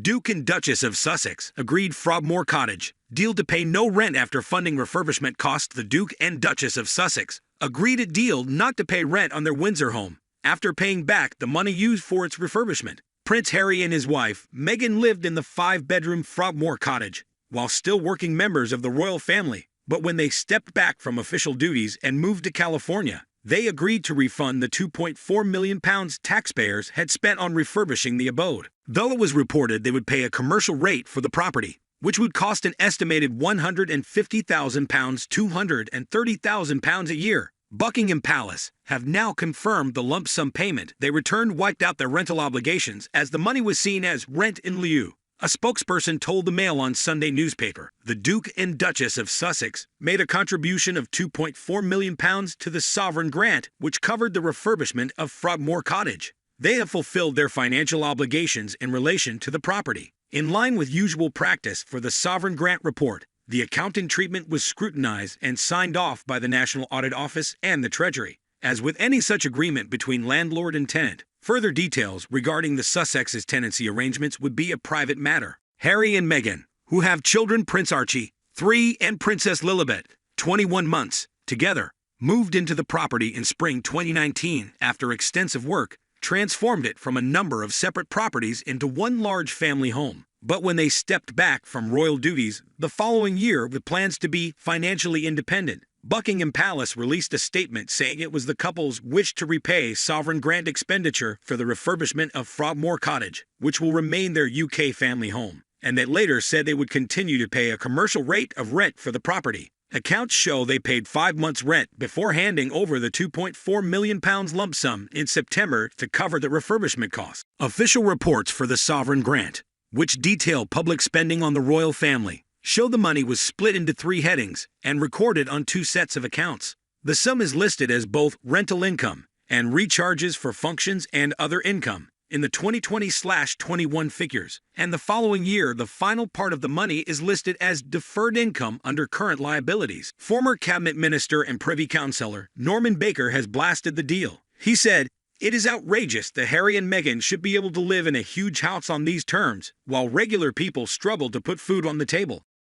Duke and Duchess of Sussex agreed Frogmore Cottage. Deal to pay no rent after funding refurbishment costs. The Duke and Duchess of Sussex agreed a deal not to pay rent on their Windsor home after paying back the money used for its refurbishment. Prince Harry and his wife, Meghan, lived in the 5-bedroom Frogmore Cottage while still working members of the royal family. But when they stepped back from official duties and moved to California, they agreed to refund the £2.4 million taxpayers had spent on refurbishing the abode. Though it was reported they would pay a commercial rate for the property, which would cost an estimated £150,000, £230,000 a year. Buckingham Palace have now confirmed the lump sum payment they returned wiped out their rental obligations, as the money was seen as rent in lieu. A spokesperson told the Mail on Sunday newspaper the Duke and Duchess of Sussex made a contribution of £2.4 million to the sovereign grant, which covered the refurbishment of Frogmore Cottage. They have fulfilled their financial obligations in relation to the property. In line with usual practice for the sovereign grant report, the accounting treatment was scrutinized and signed off by the National Audit Office and the Treasury. As with any such agreement between landlord and tenant, further details regarding the Sussex's tenancy arrangements would be a private matter. Harry and Meghan, who have children Prince Archie, 3, and Princess Lilibet, 21 months, together, moved into the property in spring 2019 after extensive work transformed it from a number of separate properties into one large family home. But when they stepped back from royal duties the following year with plans to be financially independent, Buckingham Palace released a statement saying it was the couple's wish to repay sovereign grant expenditure for the refurbishment of Frogmore Cottage, which will remain their UK family home, and that later said they would continue to pay a commercial rate of rent for the property. Accounts show they paid 5 months' rent before handing over the £2.4 million lump sum in September to cover the refurbishment costs. Official reports for the sovereign grant, which detail public spending on the royal family, show the money was split into 3 headings and recorded on 2 sets of accounts. The sum is listed as both rental income and recharges for functions and other income in the 2020/21 figures, and the following year the final part of the money is listed as deferred income under current liabilities. Former cabinet minister and Privy Councillor Norman Baker has blasted the deal. He said, "It is outrageous that Harry and Meghan should be able to live in a huge house on these terms, while regular people struggle to put food on the table."